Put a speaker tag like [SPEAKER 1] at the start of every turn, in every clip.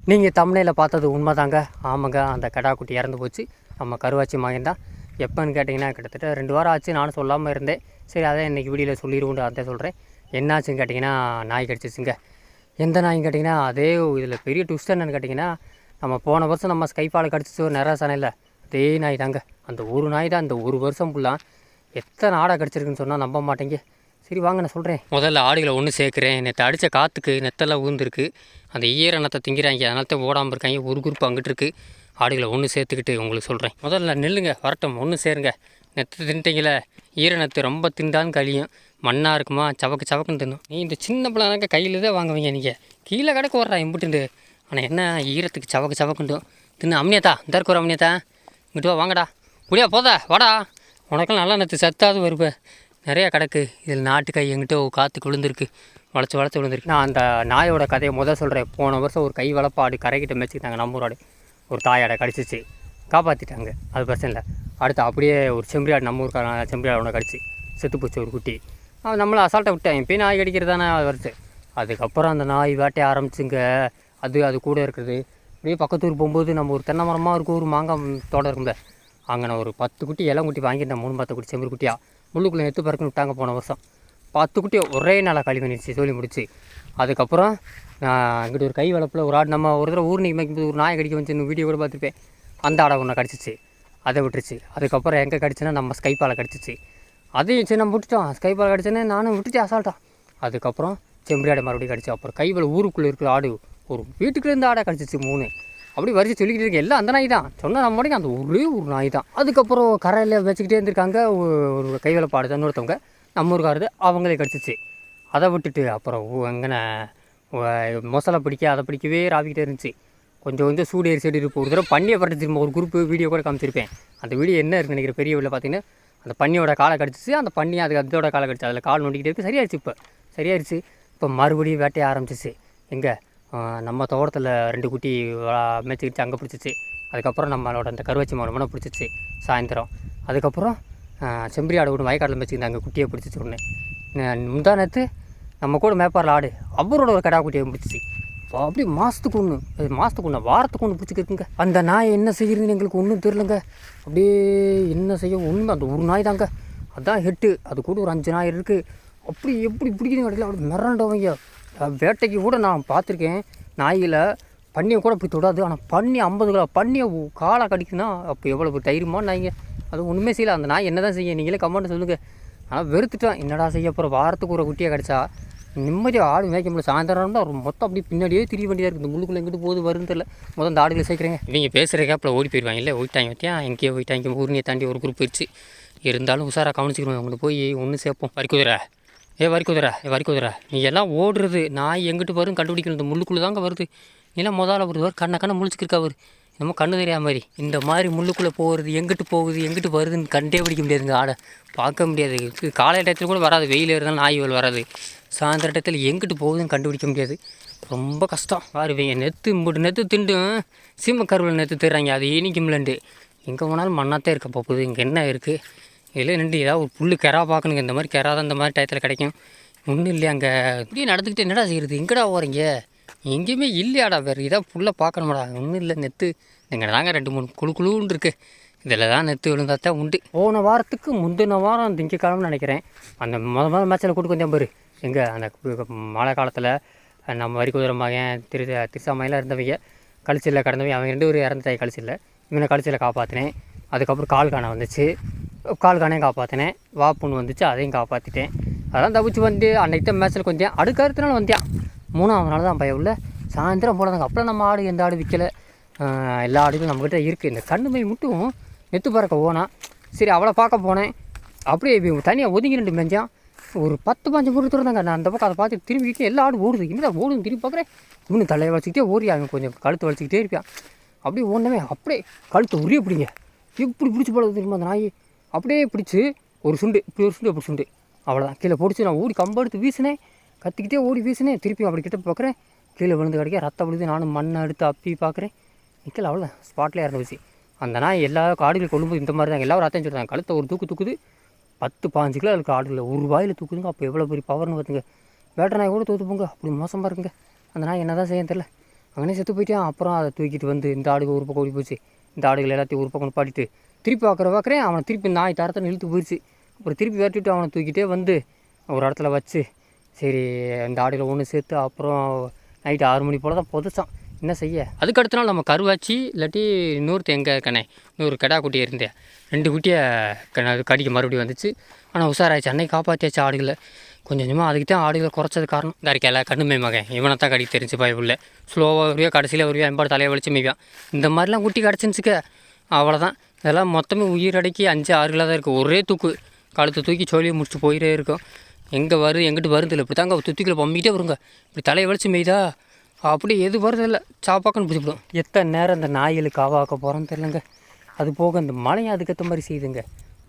[SPEAKER 1] நீங்கள் தம்ப்நெயில்ல பார்த்தது உண்மைதாங்க. ஆமாங்க, அந்த கடாக்குட்டி இறந்து போச்சு. நம்ம கருவாச்சி மகன் தான். எப்போன்னு கேட்டிங்கன்னா கிட்டத்தட்ட 2 வாரம் ஆச்சு. நானும் சொல்லாமல் இருந்தேன். சரி, அதான் இன்றைக்கி வீடியோவில் சொல்லிடுவோன்னு அதான் சொல்கிறேன். என்னாச்சுன்னு கேட்டிங்கன்னா, நாய் கடிச்சிச்சுங்க. எந்த நாய்ன்னு கேட்டிங்கன்னா, அதே இதில் பெரிய ட்விஸ்ட் என்னென்னு கேட்டிங்கன்னா, நம்ம போன வருஷம் நம்ம ஸ்கைப்பால் கடிச்சிச்சு ஒரு நிறாசானே இல்லை, அதே நாய் தாங்க. அந்த ஒரு நாய் தான் இந்த ஒரு வருஷம் ஃபுல்லாக எத்தனை ஆடை கடிச்சிருக்குன்னு சொன்னால் நம்ப மாட்டேங்க. சரி வாங்க, நான் சொல்கிறேன். முதல்ல ஆடுகளை ஒன்று சேர்க்குறேன். நேற்று அடித்த காற்றுக்கு நெத்தெல்லாம் ஊந்துருக்கு. அந்த ஈரநத்தை திங்கிறாங்க, அதனால தான் ஓடாமல் இருக்காங்க. ஒரு குரூப் அங்கிட்டு இருக்குது. ஆடுகளை ஒன்று சேர்த்துக்கிட்டு உங்களுக்கு சொல்கிறேன். முதல்ல நெல்லுங்க வரட்டும், ஒன்று சேருங்க. நெத்தை தின்ட்டிங்களே, ஈரநத்து ரொம்ப திண்டான்னு கழியும். மண்ணாக இருக்குமா, சவக்கு சவக்குன்னு தின்னும். நீ இந்த சின்ன பிள்ளைனாக்க கையில் தான் வாங்குவீங்க. நீங்கள் கீழே கிடக்கு வர்றா இம்புட்டுண்டு. ஆனால் என்ன ஈரத்துக்கு சவக்கு சவக்குண்டும் தின்னு. அம்னியத்தா இந்த இருக்க ஒரு அம்னியத்தா, இங்கிட்டு வாங்கடா, முடியா போதா வாடா, உனக்கெல்லாம் நல்லா நெத்து சத்தாவது வருவேன். நிறையா கிடக்கு. இதில் நாட்டு கை எங்கிட்ட காற்று விழுந்திருக்கு, வளைச்சி விழுந்திருக்கு. நான் அந்த நாயோட கதையை சொல்கிறேன். போன வருஷம் ஒரு கை வளர்ப்பாடு கரைக்கிட்ட மேய்ச்சிக்கிட்டாங்க. நம்ம ஊராடு ஒரு தாயாடை கடிச்சிச்சு, காப்பாற்றிட்டாங்க, அது பிரச்சனை இல்லை. அடுத்து அப்படியே ஒரு செம்பரியாடு, நம்ம ஊருக்கார செம்பரியாடு ஒன்று கடிச்சு செத்து போச்சு ஒரு குட்டி. நம்மளை அசால்ட்டை விட்டேன். இப்போயும் நாய் கடிக்கிறது தானே வருது. அதுக்கப்புறம் அந்த நாய் வேட்டையை ஆரம்பிச்சுங்க. அது கூட இருக்கிறது. அப்படியே பக்கத்தூர் போகும்போது நம்ம ஒரு தென்னை மரமாக இருக்கும், ஒரு மாங்காய் தோட்டம் இருக்கும்ல, அங்கே நான் ஒரு 10 குட்டி இளங்குட்டி வாங்கியிருந்தேன். 3-10 குட்டி செம்பரி குட்டியாக முள்ளுக்குள்ளே நெத்து பறக்குன்னு விட்டாங்க போன வருஷம். 10 குட்டியை ஒரே நாளாக களி பண்ணிடுச்சு, சொல்லி முடிச்சு. அதுக்கப்புறம் நான் இங்கிட்ட ஒரு கை வளர்ப்பில் ஒரு ஆடு, நம்ம ஒரு தடவை ஊர்னிக்கு மேய்க்கும்போது ஒரு நாயை கடிக்க வந்து வீடியோ கூட பார்த்துருப்பேன். அந்த ஆடை ஒன்று கடிச்சிச்சு, அதை விட்டுருச்சு. அதுக்கப்புறம் எங்கே கடிச்சுன்னா நம்ம ஸ்கைப்பால் கடிச்சிச்சு. அதையும் சரி நம்ம விட்டுட்டோம். ஸ்கைப்பால் கடிச்சேன்னே நானும் விட்டுட்டு அசால்ட்டான். அதுக்கப்புறம் செம்பரியாடை மறுபடியும் கடிச்சு. அப்புறம் கைவலை ஊருக்குள்ளே இருக்கிற ஆடு ஒரு வீட்டுக்குள்ளேருந்து ஆடை கடிச்சிச்சு 3. அப்படி வரிச்சு சொல்லிக்கிட்டு இருக்கேன். எல்லாம் அந்த நாய் தான் சொன்னால் நம்ம முடியும், அந்த ஒரே ஒரு நாய் தான். அதுக்கப்புறம் கரையில் வச்சுக்கிட்டே இருந்திருக்காங்க. ஒரு கைவலைப்பாடு தான் இன்னொருத்தவங்க, நம்ம ஊருக்காரது, அவங்களே கடிச்சிச்சு. அதை விட்டுட்டு அப்புறம் எங்கன்னா மொசலை பிடிக்க அதை பிடிக்கவே ராவிக்கிட்டே இருந்துச்சு. கொஞ்சம் சூடேறி செடி இருப்போம். ஒரு தடவை பண்ணியை பரட்டு திரும்ப ஒரு குரூப்பு வீடியோ கூட காமிச்சிருப்பேன். அந்த வீடியோ என்ன இருக்குன்னு நினைக்கிற பெரிய வீடியோவில் பார்த்தீங்கன்னா, அந்த பன்னியோட காலை கடிச்சிச்சு. அந்த பண்ணி அதோட காலை கடிச்சு, அதில் கால் நோண்டிக்கிட்டே இருக்குது. சரியாயிருச்சு. இப்போ சரியாயிருச்சு. இப்போ மறுபடியும் வேட்டையை ஆரம்பிச்சிச்சு. எங்கே நம்ம தோட்டத்தில் 2 குட்டி மேய்ச்சிக்கிட்டு அங்கே பிடிச்சிச்சு. அதுக்கப்புறம் நம்மளோட அந்த கருவாச்சி மனை பிடிச்சிச்சு சாயந்தரம். அதுக்கப்புறம் செம்பரி ஆடு ஒன்று வயக்காட்டில் மேய்ச்சிக்கிட்டு அங்கே குட்டியை பிடிச்சிச்சு ஒன்று. முந்தா நேற்று நம்ம கூட மேய்ப்பாரில் ஆடு, அவரோட ஒரு கடா குட்டியை பிடிச்சிச்சு. அப்படி மாதத்துக்கு ஒன்று வாரத்துக்கு ஒன்று பிடிச்சிக்கிருக்குங்க. அந்த நாய் என்ன செய்யுதுன்னு எங்களுக்கு ஒன்றும் தெரிலங்க. அப்படியே என்ன செய்ய ஒன்றும், அந்த ஒரு நாய் தாங்க, அதுதான் ஹெட்டு. அது கூட ஒரு 5 நாய் இருக்குது. அப்படி எப்படி பிடிக்குதுன்னு கிடைக்கல, அப்படி மிரண்டவங்க. வேட்டைக்கு கூட நான் பார்த்துருக்கேன். நாயில் பன்னியை கூட அப்படி தொடாது. ஆனால் பன்னி 50 கிலோ பன்னியை காலை கடிக்குன்னா அப்போ எவ்வளோ தைரியமாக நாய்ங்க. அது ஒன்றுமே செய்யலை. அந்த நாய் என்ன தான் செய்ய, நீங்களே கமெண்ட் சொல்லுங்கள். ஆனால் வெறுத்துட்டேன். என்னடா செய்ய அப்புறம் வாரத்துக்கு ஒரு குட்டியை கிடச்சா நிம்மதியாக ஆடு மேய்க்க முடியல. சாயந்தரம் தான் மொத்தம் அப்படி பின்னாடியே திரிய வேண்டியதாக இருக்குது. இந்த முள்ளுக்குள்ளே எங்கிட்டு போகுது வருன்னு தெரியல. மொத்தம் இந்த ஆடுகளை சேர்க்குறேங்க. இவங்க பேசுகிற கேப்பில் ஓடி போயிடுவாங்க. இல்லை ஓடிட்டாங்க பற்றியா, எங்கேயோ போயிட்டாங்க. ஊரினியை தாண்டி ஒரு குரூப் போயிடுச்சு. இருந்தாலும் உஷாராக கவனிச்சிக்கிறோம். அவங்களுக்கு போய் ஒன்று சேர்ப்போம். வரிக்குதிரை வரிக்குதிரை நீ எல்லாம் ஓடுறது நாய் எங்கிட்டு வரும் கண்டுபிடிக்கணும். இந்த முள்ளுக்குள்ளே தாங்க வருது. நீலாம் முதல்ல வருது கண்ணை முழிச்சுக்கிருக்கா. அவர் நம்ம கண்ணு தெரியாத மாதிரி இந்த மாதிரி முள்ளுக்குள்ளே போகிறது, எங்கிட்டு போகுது எங்கிட்டு வருதுன்னு கண்டே பிடிக்க முடியாதுங்க. ஆடை பார்க்க முடியாது. காலை டயத்தில் கூட வராது, வெயில் இருந்தாலும் நாய் வராது. சாயந்தர டயத்தில் எங்கிட்டு போகுதுன்னு கண்டுபிடிக்க முடியாது. ரொம்ப கஷ்டம். பாருவீங்க நெத்து திண்டும் சீம கருவில் நெத்து திடுறாங்க. அது இனிக்கும்லண்டு எங்கே போனாலும் மண்ணாத்தே இருக்க போகுது. இங்கே என்ன இருக்குது, இதில் நின்று ஏதாவது ஒரு புல் கெரா பார்க்கணுங்க. இந்த மாதிரி கெரா தான் இந்த மாதிரி டயத்தில் கிடைக்கும். ஒன்றும் இல்லையா அங்கே இப்படியே நடந்துக்கிட்டு என்னடா செய்கிறது, எங்கடா போகிறீங்க, எங்கேயுமே இல்லையாடா, வேறு இதாக புல்லை பார்க்கணுமாடா. ஒன்றும் இல்லை, நெத்து இங்கே தாங்க 2-3 குழுன்னு இருக்குது. இதில் தான் நெத்து விழுந்தாத்தான் உண்டு. போன வாரத்துக்கு முந்தின வாரம் திங்கக்கிழமை நினைக்கிறேன். அந்த முதல் மேட்சில் கூட்டு கொஞ்சம் பேர் எங்கே அந்த மழை காலத்தில் நம்ம வரிக்குதிரை மகன் திருசாமையெல்லாம் இருந்தவங்க கழிச்சில் கடந்தவங்க. அவங்க 2 பேரும் இறந்துட்டாங்க கழிச்சில். இவனை கழிச்சில் காப்பாற்றினேன். அதுக்கப்புறம் கால்கானை வந்துச்சு, கால்கானையும் காப்பாற்றினேன். வாப்புன்னு வந்துச்சு, அதையும் காப்பாற்றிட்டேன். அதெல்லாம் தப்பிச்சு வந்து அன்றைக்கி தான் மேட்ச்சில் கொஞ்சம் அடுத்த வந்தேன். 3ஆவது நாள் தான் பையன் உள்ள சாயந்தரம் போனதாங்க. அப்புறம் நம்ம ஆடு எந்த ஆடு விற்கலை. எல்லா ஆடுகளும் நம்மக்கிட்ட இருக்குது. இந்த கண்ணுமை மட்டும் நெத்து பறக்க போனா. சரி அவளை பார்க்க போனேன். அப்படியே தனியாக ஒதுங்கி 2 மேஞ்சான். ஒரு 10-15 மூணு தூரம் நான் அந்த பக்கம் அதை பார்த்து திரும்பிக்கிட்டே எல்லா ஆடும் ஓடுது. இன்னும் ஓடுன்னு திரும்பி பார்க்குறேன். இன்னும் தலையை வலிச்சிக்கிட்டே ஓடியாங்க, கொஞ்சம் கழுத்து வலிச்சிக்கிட்டே இருப்பான். அப்படியே ஓடனவே அப்படியே கழுத்தை உரிய பிடிங்க, இப்படி பிடிச்சி போடுறது திரும்ப அந்த நாய். அப்படியே பிடிச்சி ஒரு சுண்டு, இப்படி ஒரு சுண்டு, அப்படி சுண்டு, அவ்வளோதான் கீழே பிடிச்சி. நான் ஓடி கம்பெடுத்து வீசினேன், கத்திக்கிட்டே ஓடி வீசினேன். திருப்பி அப்படி கிட்ட பார்க்குறேன், கீழே விழுந்து கிடைக்க ரத்தம் விழுது. நானும் மண்ணை எடுத்து அப்பி பார்க்குறேன், நிற்கல, அவ்வளோதான் ஸ்பாட்லேயே இறந்து போச்சு. அந்த நாய் எல்லா ஆடுகளும் கொள்ளும்போது இந்த மாதிரி தான் எல்லாரும் ரத்தம் சொல்கிறாங்க. கழுத்தை ஒரு தூக்குது 10-15 கிலோ இருக்குது ஆடுகளில், ஒரு வாயில் தூக்குதுங்க. அப்போ எவ்வளோ பெரிய பவர்னு பார்த்துங்க. வேட்டை நாய் கூட தூத்துப்போங்க, அப்படி மோசமாக இருக்குங்க. அந்த நாய் என்ன தான் செய்ய தெரில. அங்கனே செத்து போயிட்டான். அப்புறம் அதை தூக்கிட்டு வந்து இந்த ஆடுகள் ஒரு பக்கம் ஓடி போச்சு. இந்த ஆடுகள் எல்லாத்தையும் ஒரு பக்கம் பாடிட்டு திருப்பி பார்க்குறேன் அவனை திருப்பி நாய் தரத்தனை இழுத்து போயிடுச்சு. அப்புறம் திருப்பி விரட்டிட்டு அவனை தூக்கிட்டே வந்து ஒரு இடத்துல வச்சு சரி இந்த ஆடுகளை ஒன்று சேர்த்து அப்புறம் நைட்டு 6 மணி போல் தான் புதைச்சான். என்ன செய்ய? அதுக்கு அடுத்த நாள் நம்ம கருவாச்சி இல்லாட்டி இன்னொருத்த எங்கே கண்ணே இன்னொரு கடா குட்டி இருந்தேன் 2 குட்டியை கடிக்க மறுபடியும் வந்துச்சு. ஆனால் உஷாராயிடுச்சு. அன்னைக்கு காப்பாற்றியாச்சு ஆடுகளை. கொஞ்சம் கொஞ்சமாக அதுக்கு தான் ஆடுகளை குறைச்சது காரணம். இந்த அறிக்கையில் கண்ணுமை மகன் இவனை தான் கடிக்க தெரிஞ்சு பயப்புள்ள ஸ்லோவாக வருவியா கடைசியில் வருவியா எம்பாடு தலையை வலிச்சு மேய்வான். இந்த மாதிரிலாம் குட்டி கிடச்சிருந்துச்சுக்க அவ்வளோதான். இதெல்லாம் மொத்தமே உயிரடக்கி 5-6 தான் இருக்குது. ஒரே தூக்கு கழுத்தை தூக்கி சோழியை முடிச்சுட்டு போயிட்டே இருக்கும். எங்கே வருது எங்கிட்டு வருதில்லை. இப்படி தாங்க துத்திக்கில் பம்பிக்கிட்டே வருங்க. இப்படி தலையை வலிச்சு மேய்தா அப்படி எது வருதில்லை சாப்பாக்குன்னு பிடிச்சிவிடும். எத்தனை நேரம் இந்த நாய்களுக்கு காவாக்க போகிறோன்னு தெரிலங்க. அது போக இந்த மழையும் அதுக்கேற்ற மாதிரி செய்யுதுங்க.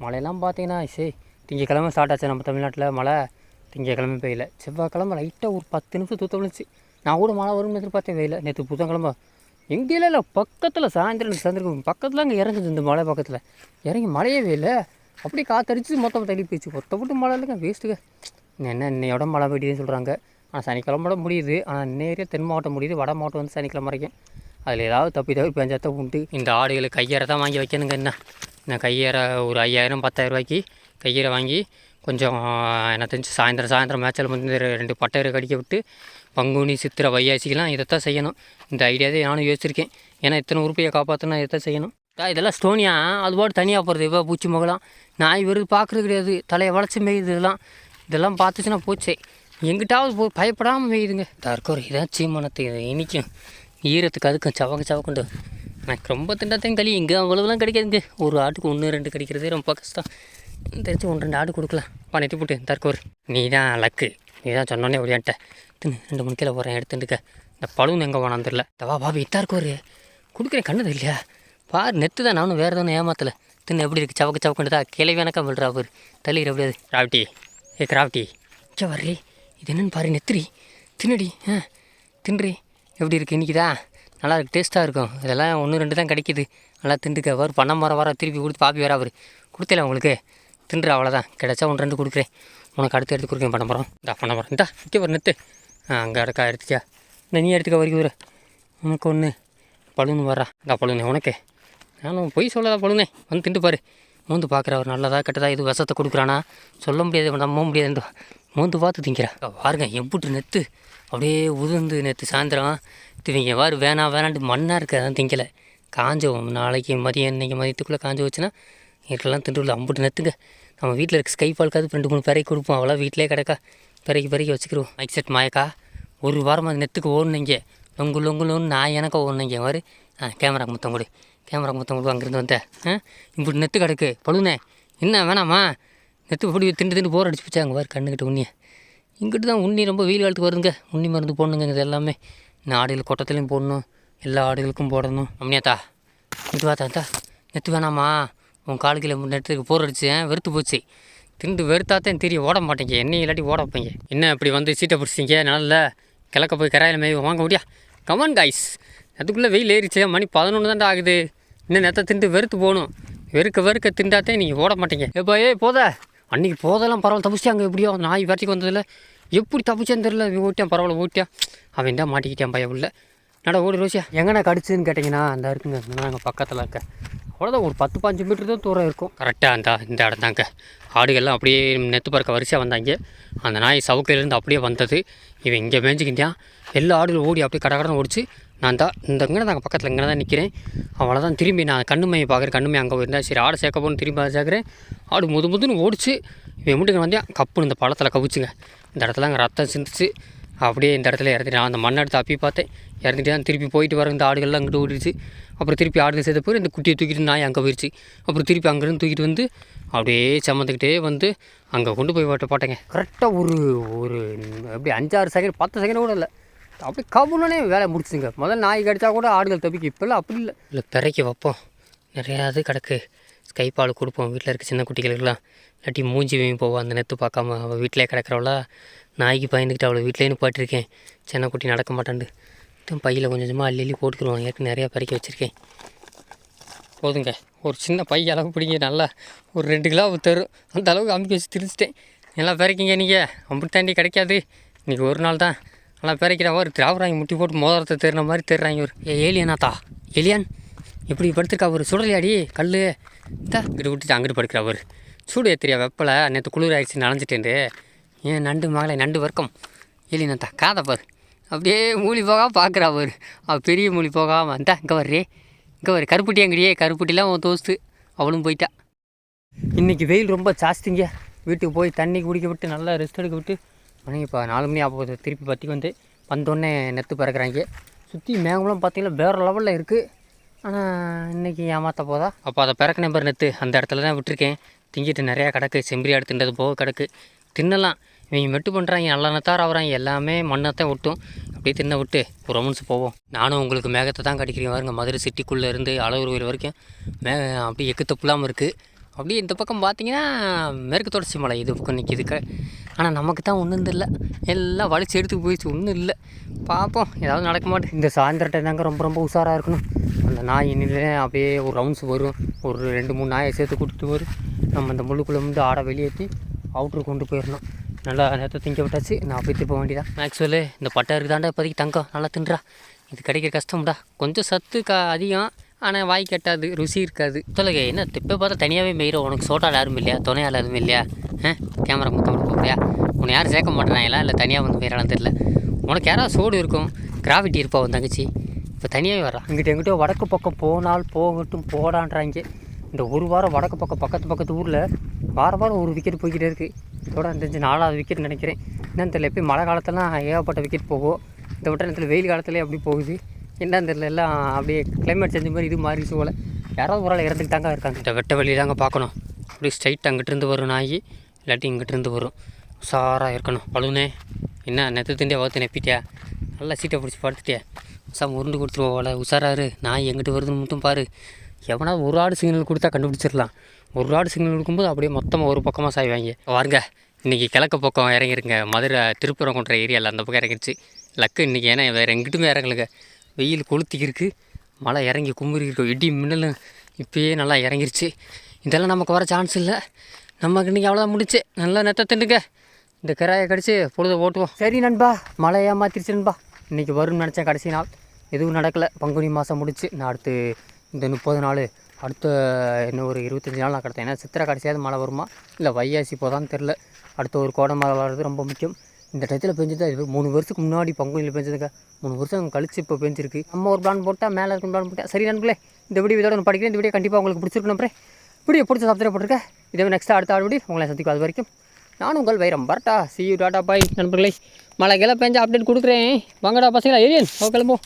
[SPEAKER 1] மழையெல்லாம் பார்த்தீங்கன்னா திங்கக்கிழமை ஸ்டார்ட் ஆச்சு நம்ம தமிழ்நாட்டில் மழை. திங்கக்கிழமை பெய்யல. செவ்வாய்க்கிழமை லைட்டாக ஒரு 10 நிமிஷம் தூத்த விழுந்துச்சு. நான் கூட மழை வரும்னு எதிர்பார்த்தேன். வெயில நேற்று புதன்கிழமை எங்கேயும் இல்லை பக்கத்தில் சாயந்தரம் பக்கத்தில் அங்கே இறங்குது. இந்த மழை பக்கத்தில் இறங்கி மழையே இல்லை. அப்படியே காற்றடிச்சு மொத்தம் தள்ளி போயிடுச்சு. கொத்தப்பட்டு மழை இல்லைங்க வேஸ்ட்டுங்க. என்ன இன்னையோட மழை பெய்யுதுன்னு சொல்கிறாங்க. ஆனால் சனிக்கிழமை முடியுது. ஆனால் நேரே தென் மாவட்டம் முடியுது. வட மாவட்டம் வந்து சனிக்கிழமை வரைக்கும். அதில் ஏதாவது தப்பி பெஞ்சாத்தான் உண்டு. இந்த ஆடுகளுக்கு கையறை தான் வாங்கி வைக்கணுங்க. என்ன கையறை ஒரு 5000-10,000 ரூபாய்க்கு கையறை வாங்கி கொஞ்சம் என்ன தெரிஞ்சு சாயந்தரம் மேட்சில் வந்து 2 பட்டையரை கடிக்க விட்டு பங்குனி சித்திரை வையாசிக்கெலாம் இதைத்தான் செய்யணும். இந்த ஐடியாவே நானும் யோசிச்சிருக்கேன். ஏன்னா இத்தனை உறுப்பையை காப்பாற்றினா இதைத்தான் செய்யணும். இதெல்லாம் ஸ்டோனியா அது பாட்டு தனியாக போகிறது. இப்போ பூச்சி முகலாம் நாய் வருது பார்க்குறது கிடையாது. தலையை வளைச்சி மேயுது. இதெல்லாம் பார்த்துச்சுன்னா போச்சே. எங்கிட்டாவது பயப்படாமல் மேயுதுங்க. தற்கொலை இதான் சீமானத்து இன்றைக்கும் ஈரத்துக்கு அதுக்கும் சவக்குண்டு எனக்கு ரொம்ப திண்டாத்தையும் களி இங்கே அவ்வளோலாம் கிடைக்காதுங்க. ஒரு ஆட்டுக்கு 1-2 கிடைக்கிறதே ரொம்ப கஷ்டம். தெரிஞ்சு 1-2 ஆடு கொடுக்கலாம். நெட்டி போட்டு தற்கோர் நீ தான் லக்கு. நீ தான் சொன்னோன்னே ஓடியான்ட்ட தின்னு 2 மணிக்கில் போகிறேன் எடுத்துட்டுக்க. இந்த பழுன்னு எங்கே போனான்னு தெரியல. தவா பாபி இத்தாருக்கோரு கொடுக்குறேன் கண்ணுது இல்லையா பாரு நெத்து தான். நானும் வேறு எதுவும் ஏமாத்தலை. தின்னு எப்படி இருக்குது சவக்குண்டு தான் கிளை வேணக்கா விடுறா அவர் தள்ளிடு எப்படியாது. ராவட்டி கிராவட்டி வர்றி இது என்னென்னு பாரு நெத்திரி தின்னடி தின்றி எப்படி இருக்குது இன்றைக்கி தான் நல்லா இருக்குது டேஸ்ட்டாக இருக்கும். இதெல்லாம் 1-2 தான் கிடைக்கிது. நல்லா திண்டுக்க அவர் பண்ண வர திருப்பி கொடுத்து பாப்பி வேற அவர் கொடுத்தல உங்களுக்கு தின்ற அவ்வளோதான். கிடைச்சா 1-2 கொடுக்குறேன். உனக்கு அடுத்து எடுத்து கொடுக்குறேன் பண்ண போகிறோம் இந்தா இங்கே ஒரு நெத்து அங்கே எடுக்கா எடுத்துச்சா இந்த நீ எடுத்துக்க வரைக்கும் வர உனக்கு ஒன்று பழுன்னு வர்றா இந்த பழுனே உனக்கு நானும் பொய் சொல்லதா பழுனே வந்து திண்டு பாரு. மூந்து பார்க்குற அவர் நல்லதா கெட்டதா இது விஷத்தை கொடுக்குறானா சொல்ல முடியாது. நம்ப முடியாது. மூந்து பார்த்து திங்கிறா பாருங்க எம்புட்டு நெத்து அப்படியே உதிர்ந்து நேற்று சாயந்தரம் திவிங்க வாரு வேணான்ட்டு மண்ணாக இருக்க அதான் திங்கலை. காஞ்சோம் நாளைக்கு மதியம் இன்றைக்கி மதியத்துக்குள்ளே காஞ்சு வச்சுன்னா இதெல்லாம் திண்டுள்ள அம்புட்டு நெத்துங்க. நம்ம வீட்டில் இருக்க ஸ்கை பால்க்காது 2-3 பேரைக்கு கொடுப்போம். அவ்வளோ வீட்டிலே கிடக்கா பெருக்கி வச்சுக்கிடுவோம். மைக் செட் மாயக்கா 1 வாரம் அந்த நெத்துக்கு ஓடுனீங்க லொங்குன்னு நான் எனக்கு ஓடுனீங்க மாதிரி கேமராக்கு முத்தம் கொடு அங்கேருந்து வந்தேன். இப்படி நெத்து கிடக்கு பழுனே என்ன வேணாமா நெத்து இப்படி திண்டு போர் அடிச்சு போச்சா அங்கே வாரு கண்ணுக்கிட்ட உண்ணியை. இங்கிட்டு தான் உண்ணி ரொம்ப வெயில் காலத்துக்கு வருதுங்க. உண்ணி மருந்து போடணுங்க. இது எல்லாமே இந்த ஆடுகள் கொட்டத்துலேயும் போடணும். எல்லா ஆடுகளுக்கும் போடணும். அப்படியாத்தா இது பார்த்தா நெத்து வேணாமா உன் காலுக்கில் நெத்துக்கு போர் அடிச்சு வெறுத்து போச்சு. திண்டு வெறுத்தாத்தான் தெரியும் ஓட மாட்டேங்க. என்னையும் இல்லாட்டி ஓட வைப்பீங்க. என்ன இப்படி வந்து சீட்டை பிடிச்சிங்க நல்ல கிழக்க போய் கராயில் மேய் வாங்க முடியா கமான் காய்ஸ். அதுக்குள்ளே வெயில் ஏறிச்சு மணி 11 தான்டா ஆகுது. இன்னும் நெத்தை திண்டு வெறுத்து போகணும். வெறுக்க திண்டாத்தே நீங்கள் ஓட மாட்டீங்க. எப்போ போத அன்றைக்கி போதெல்லாம் பரவாயில்ல தப்பிச்சிட்டாங்க. எப்படியோ நாய் வரைக்கும் வந்ததில்ல எப்படி தப்பிச்சான்னு தெரியல. ஓட்டியான் பரவாயில்ல ஓட்டியான் அவன் தான் மாட்டிக்கிட்டான் பையன் உள்ள நட ஓடி ரோசியா எங்கண்ணா கடிச்சுன்னு கேட்டிங்கன்னா அந்த இருக்குங்க நாங்கள் பக்கத்தில் இருக்க அவ்வளோதான் ஒரு 10-15 மீட்டர் தான் தூரம் இருக்கும் கரெக்டாக இந்த இடம் தாங்க. ஆடுகள்லாம் அப்படியே நெத்து பறக்க வரிசையாக வந்தாங்க. அந்த நாய் சவுக்கையிலேருந்து அப்படியே வந்தது. இவன் இங்கே மேய்ஞ்சிக்கிட்டான். எல்லா ஆடுகளும் ஓடி அப்படியே கடகடன்னு ஓடிச்சு. நான் தான் இங்கே நாங்கள் பக்கத்தில் இங்கே தான் நிற்கிறேன். அவ்வளோதான் திரும்பி நான் கண்ணுமையை பார்க்குறேன். கண்ணுமை அங்கே போயிருந்தேன். சரி ஆடு சேர்க்க போகணுன்னு திரும்பி சேர்க்குறேன். ஆடு முதுன்னு ஓடிச்சு. இவன் முட்டுக்கு வந்தேன் கப்புன்னு இந்த பழத்தில் கவிச்சுங்க. இந்த இடத்துல அங்கே ரத்தம் சிந்துச்சு. அப்படியே இந்த இடத்துல இறந்துட்டேன். அந்த மண்ணை எடுத்து அப்பி பார்த்தேன் இறந்துட்டு தான் திருப்பி போயிட்டு வர இந்த ஆடுகள்லாம் அங்கிட்டு ஓடிடுச்சு. அப்புறம் திருப்பி ஆடுகள் சேர்த்த போய் இந்த குட்டியை தூக்கிட்டு நாய் அங்கே போயிடுச்சு. அப்புறம் திருப்பி அங்கேருந்து தூக்கிட்டு வந்து அப்படியே சம்மந்துக்கிட்டே வந்து அங்கே கொண்டு போய் போட்டேங்க. கரெக்டாக ஒரு அப்படியே 5-6 செகண்ட் 10 செகண்ட் கூட இல்லை. அப்படியே கவுனே வேலை முடிச்சுங்க. முதல்ல நாய் கடிச்சா கூட ஆடுகள் தப்பிக்கு. இப்போல்லாம் அப்படி இல்லை பிறக்கி வைப்போம். நிறையா இது கிடக்கு. ஸ்கைப்பால் கொடுப்போம் வீட்டில் இருக்க சின்ன குட்டிகளுக்கெல்லாம். இல்லாட்டி மூஞ்சி வீங்கி போவோம் அந்த நெத்து பார்க்காம அவள் வீட்டிலே கிடக்கிறவளா நாய்க்கு பயந்துக்கிட்டு அவளை வீட்டிலேன்னு போயிட்டுருக்கேன். சின்ன குட்டி நடக்க மாட்டான்ண்டு பையில் கொஞ்சமாக அள்ளி போட்டுக்குருவான். ஏற்கனவே நிறையா பறிக்க வச்சுருக்கேன். போதுங்க ஒரு சின்ன பை அளவு பிடிங்க நல்லா ஒரு 2 கிலோ தரும். அந்த அளவுக்கு அமுக்கி வச்சு திரிச்சிட்டேன். நல்லா பறிக்கிங்க நீங்கள். அம்புட்டு தாண்டி கிடைக்காது. இன்றைக்கி ஒரு நாள் தான் நல்லா பிறக்கிறான் ஒரு திராவராங்க முட்டி போட்டு மோதிரத்தை தேர்ன மாதிரி தேடுறாங்க ஒரு ஏலியனாத்தா ஏலியன் எப்படி படுத்துருக்கா ஒரு சுடலையாடி கல் தான் இங்கிட்டு விட்டுட்டு அங்கிட்டு படுக்கிறா ஒரு சூடு ஏத்திரியா வெப்பலை நேற்று குளிர் ஆயிடுச்சு நனைஞ்சிட்டேன் ஏன் நண்டு மகளை நண்டு வர்க்கம் ஏலியனாத்தா காதை பாரு அப்படியே மூலி போகாமல் பார்க்குறா பாரு அவள் பெரிய மூலி போகாமல் வந்தா இங்கே வர்றே இங்கே வர கருப்பட்டி அங்கடியே கருப்பட்டிலாம் உன் தோஸ்து அவளும் போயிட்டா. இன்றைக்கி வெயில் ரொம்ப ஜாஸ்திங்க. வீட்டுக்கு போய் தண்ணி குடிக்க விட்டு நல்லா ரெஸ்ட் எடுக்க விட்டு மணி இப்போ 4 மணி ஆகுது. திருப்பி பற்றிக்கு வந்தோடனே நெத்து பறக்கிறாங்க. சுற்றி மேகமெல்லாம் பார்த்தீங்கன்னா வேறு லெவலில் இருக்குது. ஆனால் இன்றைக்கி ஏமாற்ற போதா அப்போ அதை பிறக்க நம்பர் நெத்து அந்த இடத்துல தான் விட்டுருக்கேன். திங்கிட்டு நிறையா கிடக்கு. செம்பரி எடுத்துன்றது போக கிடக்கு. தின்னலாம். இவங்க மெட்டு பண்ணுறாங்க நல்லா நத்தார் ஆகுறாங்க. எல்லாமே மண்ணத்தான் விட்டும் அப்படியே தின்ன விட்டு ஒரு ரவுண்ட்ஸ் போவோம். நானும் உங்களுக்கு மேகத்தை தான் கடிக்கிறேன் பாருங்க. மதுரை சிட்டிக்குள்ளே இருந்து அளவுரு கோயில் வரைக்கும் மேகம் அப்படியே எக்குத்தப்புலாமல் இருக்குது. அப்படியே இந்த பக்கம் பார்த்தீங்கன்னா மேற்கு தொடர்ச்சி மலை இது பக்கம் நிற்கிதுக்க. ஆனால் நமக்கு தான் ஒன்றும் இல்லை. எல்லாம் வலிச்சு எடுத்து போயிடுச்சு. ஒன்றும் இல்லை. பார்ப்போம் ஏதாவது நடக்க மாட்டேன். இந்த சாயந்தர டைம் தாங்க ரொம்ப ரொம்ப உஷாராக இருக்கணும். அந்த நாய் இன்னிலே அப்படியே ஒரு ரவுண்ட்ஸ் வரும். ஒரு 2-3 நாயை சேர்த்து கூட்டிகிட்டு வரும். நம்ம அந்த முள்ளுக்குள்ளே வந்து ஆடை வெளியேற்றி அவுட்ரு கொண்டு போயிடணும். நல்லா நேரத்தை திங்க விட்டாச்சு. நான் அப்படி திருப்ப வேண்டியதான். ஆக்சுவலி இந்த பட்டை இருக்குதாண்டா இப்போதைக்கு தங்கம் நல்லா தின்றா. இது கிடைக்கிற கஷ்டம்டா. கொஞ்சம் சத்து அதிகம். ஆனால் வாய் கட்டாது, ருசி இருக்காது. சொல்லுங்க என்ன திப்பை பார்த்தா தனியாகவே மெய்கிறோம். உனக்கு சோட்டால் யாரும் இல்லையா? துணையால் எதுவும் இல்லையா? கேமரா முத்தம் போறியா? உன்னை யாரும் சேர்க்க மாட்டேனாங்களா? இல்லை தனியாக வந்து போயிடலாம் தெரில. உனக்கு யாராவது சோடு இருக்கும், கிராவிட்டி இருப்பா உன் தங்கச்சி. இப்போ தனியாகவே வர்றான். எங்கிட்ட வடக்கு பக்கம் போனால் போகட்டும் போடான்றாங்க. இந்த ஒரு வாரம் வடக்கு பக்கம் பக்கத்து ஊரில் வாரம் ஒரு விக்கெட் போய்கிட்டே இருக்குது. இதோட 4வது விக்கெட் நினைக்கிறேன். என்னன்னு தெரியல. எப்பயும் மழை காலத்துலாம் ஏகப்பட்ட விக்கெட் போகும். இந்த வட்டத்தில் வெயில் காலத்துலேயே அப்படி போகுது. என்னன்னு தெரியல. எல்லாம் அப்படியே கிளைமேட் செஞ்ச மாதிரி இது மாறிடுச்சு போல். யாராவது ஒரு ஆள் இறந்துக்கிட்டாங்க இருக்காங்க. இந்த வெட்ட வெளியே தாங்க பார்க்கணும். அப்படியே ஸ்ட்ரைட் அங்கிட்டிருந்து வரும் நாய், இல்லாட்டி இங்கிட்டிருந்து வரும். உஷாராக இருக்கணும். பழுனே என்ன நெத்து திண்டியா வகுத்து நெப்பிட்டியா? நல்லா சீட்டை பிடிச்சி படுத்துட்டியா? சாமி உருண்டு கொடுத்துருவோம். உஷாராரு. நாய் எங்கிட்டு வருதுன்னு மட்டும் பாரு. எவனா ஒரு ஆடு சிக்னல் கொடுத்தா கண்டுபிடிச்சிடலாம். ஒரு ஆடு சிக்னல் கொடுக்கும்போது அப்படியே மொத்தமாக ஒரு பக்கமாக சாய்வாங்க. வாருங்க இன்றைக்கி கிழக்கு பக்கம் இறங்கிருங்க. மதுரை திருப்புரம் கொண்ட ஏரியாவில் அந்த பக்கம் இறங்கிடுச்சு. லக்கு இன்றைக்கி. ஏன்னா வேறு எங்கிட்டுமே இறங்கலுங்க. வெயில் கொளுத்திக்கிருக்கு. மழை இறங்கி கும்புறி இருக்கும். இடி மின்னலும் இப்போயே நல்லா இறங்கிருச்சு. இதெல்லாம் நமக்கு வர சான்ஸ் இல்லை. நமக்கு இன்றைக்கி அவ்வளோதான் முடிச்சு. நல்லா நெத்த திண்டுங்க. இந்த கிராயை கடிச்சு பொழுத ஓட்டுவோம். சரி நண்பா, மழை ஏமாத்திருச்சு நண்பா. இன்றைக்கி வரும்னு நினச்சேன். கடைசி நாள் எதுவும் நடக்கலை. பங்குனி மாதம் முடிச்சு. நான் அடுத்து இந்த 30 நாள் அடுத்த இன்னும் ஒரு 25 நாள் நான் கிடத்தேன். ஏன்னா சித்திரை கடைசியாவது மழை வருமா இல்லை வையாசி போதான்னு தெரில. அடுத்த ஒரு கோடை மழை வர்றது ரொம்ப முக்கியம். இந்த டயத்தில் பெஞ்சது இது 3 வருஷத்துக்கு முன்னாடி பங்குனியில் பெஞ்சதுங்க. 3 வருஷம் கழிச்சு இப்போ பெஞ்சிருக்கு. நம்ம ஒரு பிளான் போட்டால் மேலே இருக்கும் பிளான் போட்டால். சரி நண்பர்களே, இந்த வீடியோ இதோட படிக்கிறேன். இந்த வீடியோ கண்டிப்பாக உங்களுக்கு பிடிச்சிருக்கணும். அப்புறம் வீடியோ பிடிச்ச சப்ஸ்கிரைப் போட்டிருக்கேன். இதே நெக்ஸ்ட் அடுத்த வீடியோ உங்களை சந்திக்கும். அது வரைக்கும் நானும் உங்கள் வைரம் பரட்டா. see you டாட்டா பாய் நண்பர்களே. மழை கீழே பெஞ்சா அப்டேட் கொடுக்குறேன். வாங்கடா பசங்களா ஏரியன் கிளம்போ.